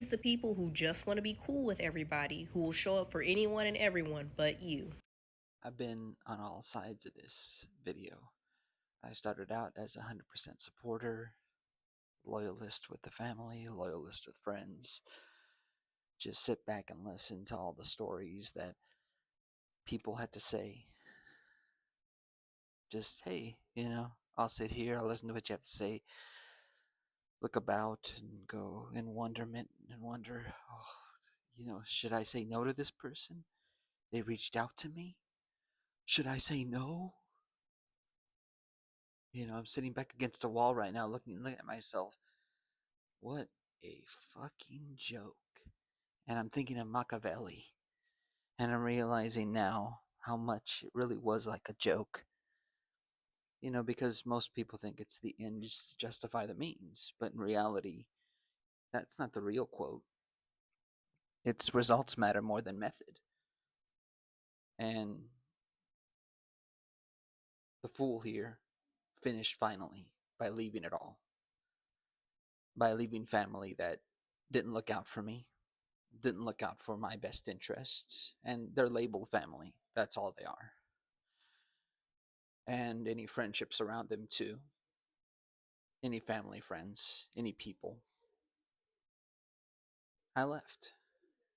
the people who just want to be cool with everybody, who will show up for anyone and everyone but you. I've been on all sides of this video. I started out as a 100% supporter, loyalist with the family, loyalist with friends. Just sit back and listen to all the stories that people had to say. Just, hey, I'll sit here, I'll listen to what you have to say, look about and go in wonderment and wonder, oh, should I say no to this person? They reached out to me. Should I say no? I'm sitting back against a wall right now looking at myself. What a fucking joke. And I'm thinking of Machiavelli. And I'm realizing now how much it really was like a joke. Because most people think it's the ends justify the means. But in reality, that's not the real quote. It's results matter more than method. And the fool here finished finally by leaving it all. By leaving family that didn't look out for me, didn't look out for my best interests, and they're labeled family. That's all they are. And any friendships around them too. Any family, friends, any people. I left.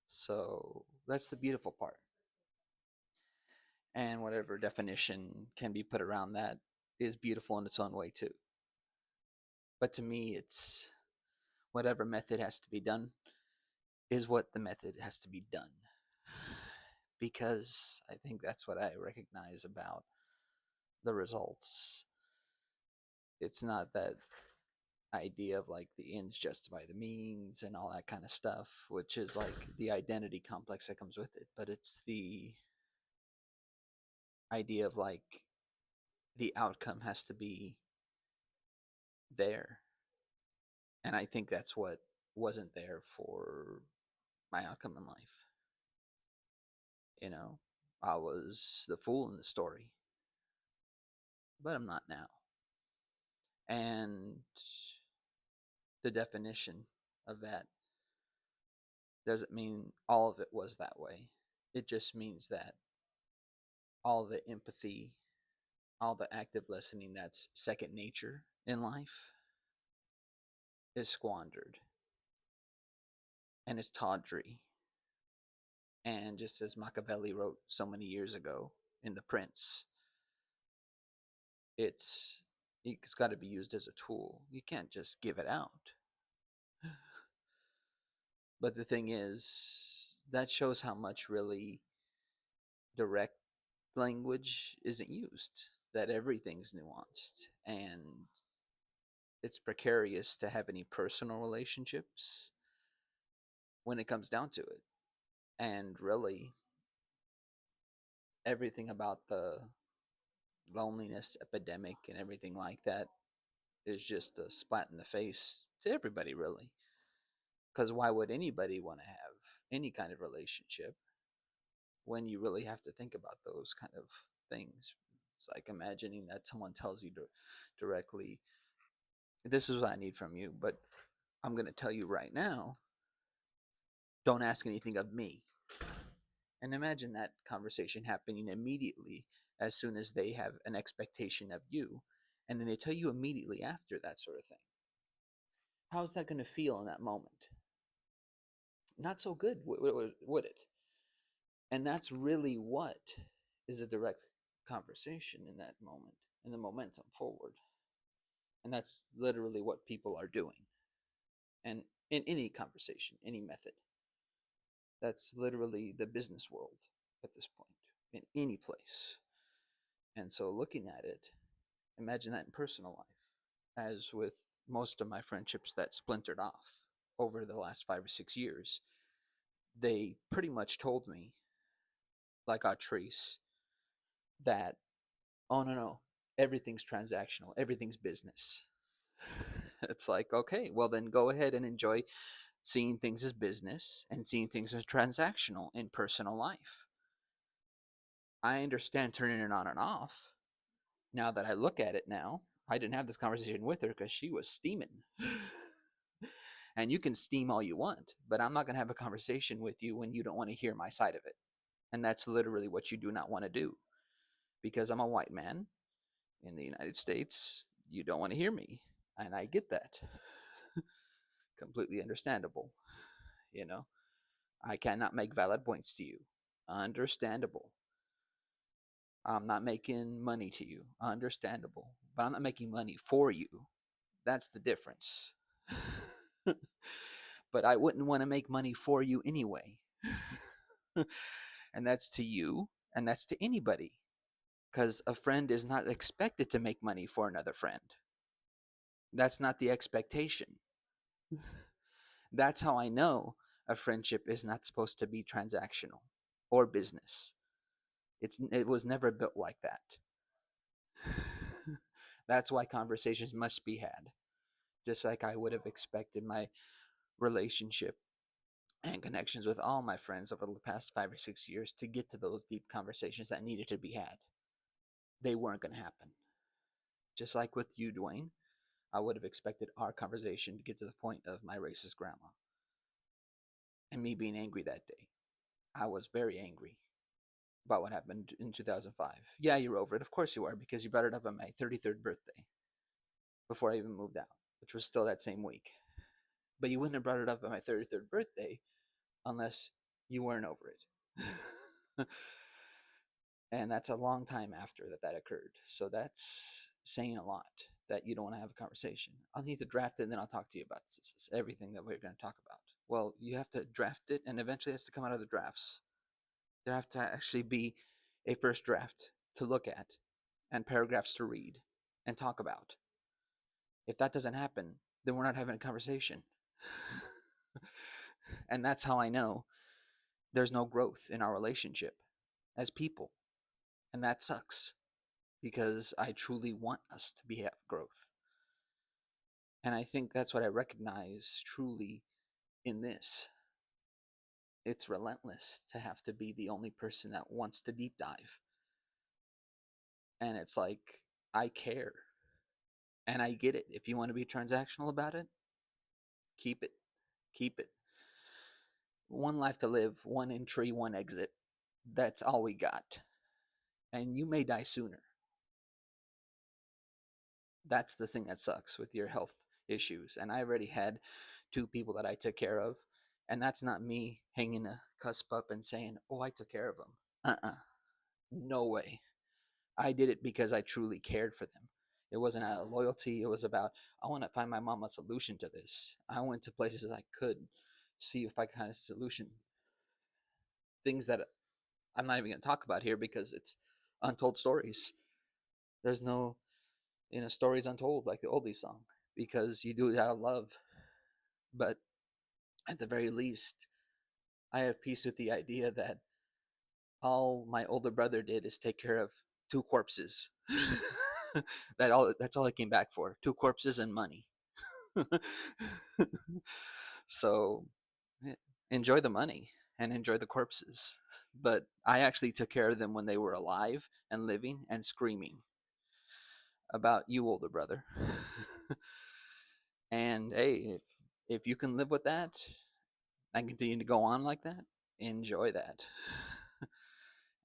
So that's the beautiful part. And whatever definition can be put around that is beautiful in its own way too. But to me, it's whatever method has to be done is what the method has to be done. Because I think that's what I recognize about the results. It's not that idea of like the ends justify the means and all that kind of stuff, which is like the identity complex that comes with it, but it's the idea of like the outcome has to be there. And I think that's what wasn't there for my outcome in life. You know, I was the fool in the story, but I'm not now. And the definition of that doesn't mean all of it was that way. It just means that all the empathy, all the active listening that's second nature in life is squandered and is tawdry. And just as Machiavelli wrote so many years ago in The Prince, it's got to be used as a tool. You can't just give it out. But the thing is, that shows how much really direct language isn't used, that everything's nuanced. And it's precarious to have any personal relationships when it comes down to it. And really, everything about the loneliness epidemic and everything like that is just a splat in the face to everybody, really. Because why would anybody want to have any kind of relationship when you really have to think about those kind of things? It's like imagining that someone tells you directly, this is what I need from you, but I'm going to tell you right now, don't ask anything of me. And imagine that conversation happening immediately as soon as they have an expectation of you. And then they tell you immediately after that sort of thing. How's that going to feel in that moment? Not so good, would it? And that's really what is a direct conversation in that moment, in the momentum forward. And that's literally what people are doing. And in any conversation, any method, that's literally the business world at this point, in any place. And so looking at it, imagine that in personal life. As with most of my friendships that splintered off over the last 5 or 6 years, they pretty much told me, like Atrice, that, oh, no, everything's transactional, everything's business. It's like, okay, well, then go ahead and enjoy seeing things as business and seeing things as transactional in personal life. I understand turning it on and off. Now that I look at it now, I didn't have this conversation with her because she was steaming. And you can steam all you want, but I'm not going to have a conversation with you when you don't want to hear my side of it. And that's literally what you do not want to do. Because I'm a white man in the United States, you don't want to hear me. And I get that. Completely understandable. You know, I cannot make valid points to you. Understandable. I'm not making money to you. Understandable. But I'm not making money for you. That's the difference. But I wouldn't want to make money for you anyway. And that's to you, and that's to anybody. Because a friend is not expected to make money for another friend. That's not the expectation. That's how I know a friendship is not supposed to be transactional or business. It was never built like that. That's why conversations must be had. Just like I would have expected my relationship and connections with all my friends over the past 5 or 6 years to get to those deep conversations that needed to be had. They weren't going to happen. Just like with you, Dwayne, I would have expected our conversation to get to the point of my racist grandma and me being angry that day. I was very angry about what happened in 2005. Yeah, you're over it. Of course you are, because you brought it up on my 33rd birthday before I even moved out, which was still that same week. But you wouldn't have brought it up on my 33rd birthday unless you weren't over it. And that's a long time after that occurred. So that's saying a lot, that you don't want to have a conversation. I'll need to draft it and then I'll talk to you about everything that we're going to talk about. Well, you have to draft it and eventually it has to come out of the drafts. There have to actually be a first draft to look at and paragraphs to read and talk about. If that doesn't happen, then we're not having a conversation. And that's how I know there's no growth in our relationship as people. And that sucks, because I truly want us to have growth. And I think that's what I recognize truly in this. It's relentless to have to be the only person that wants to deep dive. And it's like, I care. And I get it. If you want to be transactional about it, keep it. Keep it. One life to live, one entry, one exit. That's all we got. And you may die sooner. That's the thing that sucks with your health issues. And I already had 2 people that I took care of. And that's not me hanging a cusp up and saying, oh, I took care of them. No way. I did it because I truly cared for them. It wasn't out of loyalty. It was about, I want to find my mom a solution to this. I went to places that I could see if I could find a solution. Things that I'm not even going to talk about here because it's untold stories. There's no, stories untold, like the oldies song, because you do it out of love. But at the very least, I have peace with the idea that all my older brother did is take care of 2 corpses. That's all I came back for. 2 corpses and money. So enjoy the money and enjoy the corpses. But I actually took care of them when they were alive and living and screaming about you, older brother. And hey, if you can live with that and continue to go on like that, enjoy that.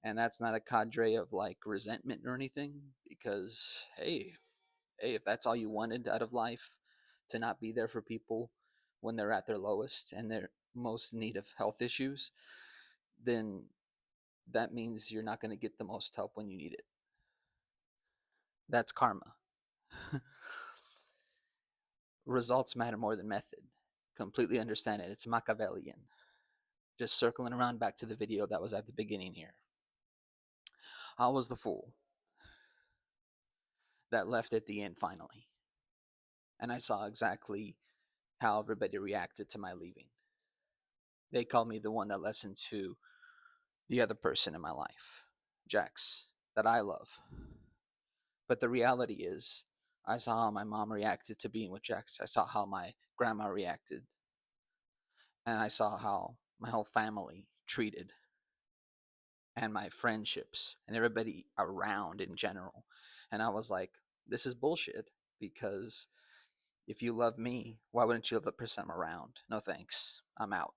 And that's not a cadre of like resentment or anything, because hey, if that's all you wanted out of life, to not be there for people when they're at their lowest and their most need of health issues, then that means you're not going to get the most help when you need it. That's karma. Results matter more than method. Completely understand it. It's Machiavellian. Just circling around back to the video that was at the beginning here. I was the fool that left at the end finally. And I saw exactly how everybody reacted to my leaving. They called me the one that listened to the other person in my life, Jax, that I love. But the reality is, I saw how my mom reacted to being with Jax. I saw how my grandma reacted. And I saw how my whole family treated, and my friendships and everybody around in general. And I was like, this is bullshit, because If you love me, why wouldn't you love the person I'm around? No thanks. I'm out.